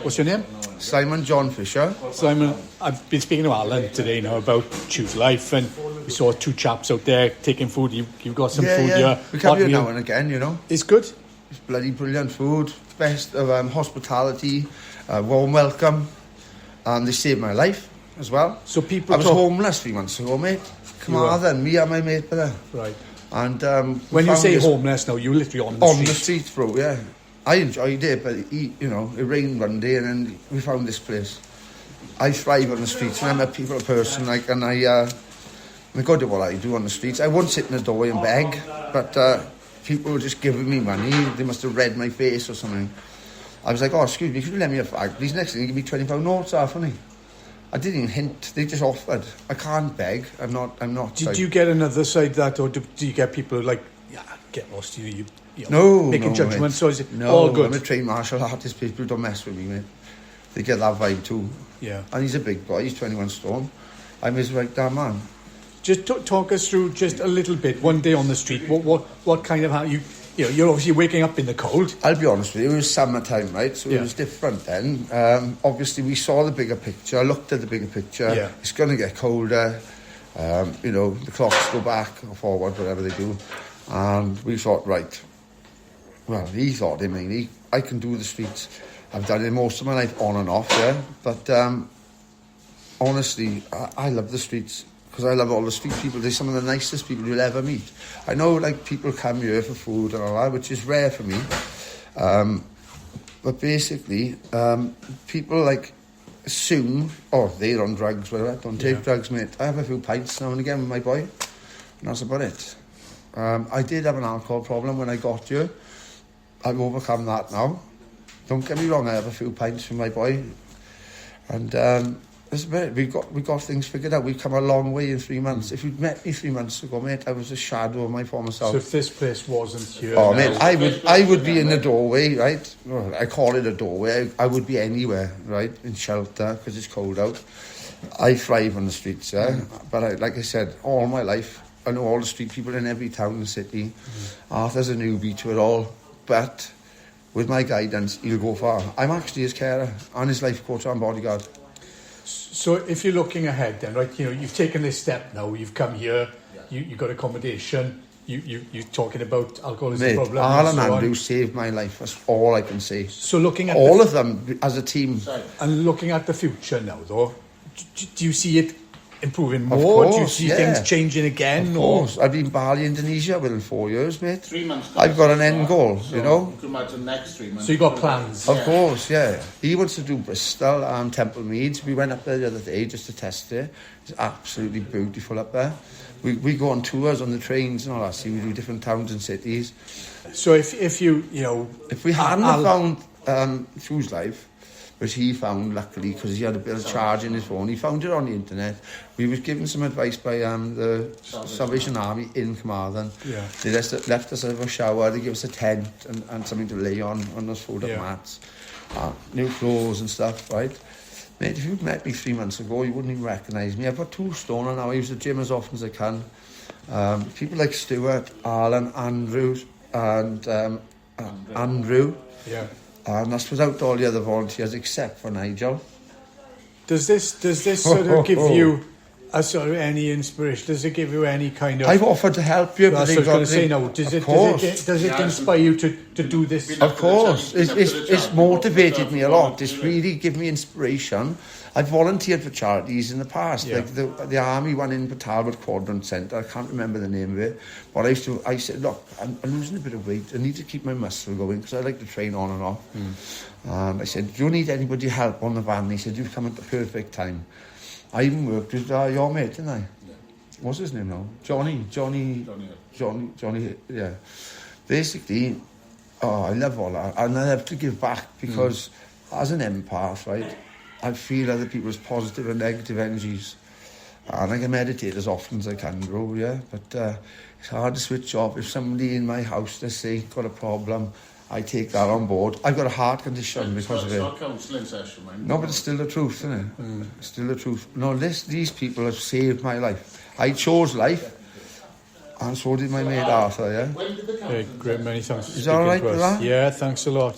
What's your name? Simon John Fisher. Simon, I've been speaking to Alan today now about Chooselife, and we saw two chaps out there taking food. You've got some food here. We come here now and again, you know. It's good. It's bloody brilliant food. Best of hospitality, warm welcome. They saved my life as well. So people I was homeless 3 months ago, mate. Come on then, me and my mate were there. Right. And when you say homeless now, you're literally on the street. On the street, bro, yeah. I enjoyed it, but it rained one day and then we found this place. I thrive on the streets and I'm a people person, like, and I'm good at what I do on the streets. I won't sit in the doorway and beg, but people were just giving me money. They must have read my face or something. I was like, oh, excuse me, could you lend me a fag? Please, next thing, give me £20 notes, funny. I didn't even hint. They just offered. I can't beg. I'm not. Did you get another side of that, or do you get people like, yeah, get lost, you making judgments? So is it all good? I'm a trained martial artist. People don't mess with me, mate. They get that vibe too. Yeah. And he's a big boy. He's 21 stone. I'm his right damn man. Just talk us through just a little bit. One day on the street, what kind of you're obviously waking up in the cold. I'll be honest with you, it was summertime, right? So it was different then. Obviously, we saw the bigger picture, looked at the bigger picture. Yeah. It's going to get colder. The clocks go back or forward, whatever they do. And we thought, right. Well, he thought, I can do the streets. I've done it most of my life on and off, yeah. But honestly, I love the streets. Because I love all the street people. They're some of the nicest people you'll ever meet. I know, like, people come here for food and all that, which is rare for me. But basically, people, like, assume, they're on drugs, whatever. Don't take drugs, mate. I have a few pints now and again with my boy. And that's about it. I did have an alcohol problem when I got here. I've overcome that now. Don't get me wrong, I have a few pints with my boy. And that's about it. We got things figured out. We've come a long way in 3 months. If you'd met me 3 months ago, mate, I was a shadow of my former self. So if this place wasn't here... Oh, mate, I would be in the doorway, right? Well, I call it a doorway. I would be anywhere, right? In shelter, because it's cold out. I thrive on the streets, yeah? But like I said, all my life, I know all the street people in every town and city. Arthur's a newbie to it all. But with my guidance, he'll go far. I'm actually his carer and his life coach and bodyguard. So if you're looking ahead then, right, you've taken this step now, you've come here, you've got accommodation, you're talking about alcoholism problem. Alan and Andrew saved my life, that's all I can say. So looking at all of them as a team. And looking at the future now though, do you see it improving more? Do you see things changing again? Of course. I've been in Bali, Indonesia within 4 years, mate. 3 months. I've got an end goal, you know. You can imagine next 3 months. So you got plans? Of course, yeah. He wants to do Bristol and Temple Meads. We went up there the other day just to test it. It's absolutely beautiful up there. We go on tours on the trains and all that. See, we do different towns and cities. So if we hadn't found Chooselife, which he found, luckily, because he had a bit of charge in his phone. He found it on the internet. We was given some advice by the Salvation Army in Carmarthen. Yeah. They left us a shower, they gave us a tent and something to lay on those fold-up mats. New clothes and stuff, right? Mate, if you'd met me 3 months ago, you wouldn't even recognise me. I've got 2 stone and now I use the gym as often as I can. People like Stuart, Alan, Andrews, and Andrew. Yeah. And that's without all the other volunteers except for Nigel. Does this sort of give you a sort of any inspiration? Does it give you any kind of... I've offered to help you, but that's what I was going to say now. Does it inspire you to do this? Of course. It's motivated me a lot. It's really given me inspiration. I've volunteered for charities in the past, like the army one in Talbot Quadrant Centre. I can't remember the name of it. But I said, look, I'm losing a bit of weight. I need to keep my muscle going because I like to train on and off. And I said, do you need anybody help on the van? And he said, you've come at the perfect time. I even worked with your mate, didn't I? Yeah. What's his name now? Johnny, yeah. Basically, I love all that. And I have to give back because as an empath, right, I feel other people's positive and negative energies. And I can meditate as often as I can, bro, yeah? But it's hard to switch off. If somebody in my house, let's say, got a problem, I take that on board. I've got a heart condition because of it. It's not a counselling session, man. No, but it's still the truth, isn't it? It's still the truth. No, these people have saved my life. I chose life, and so did my mate Arthur, yeah? Great, many thanks for Is that all right with with us. that? Yeah, thanks a lot.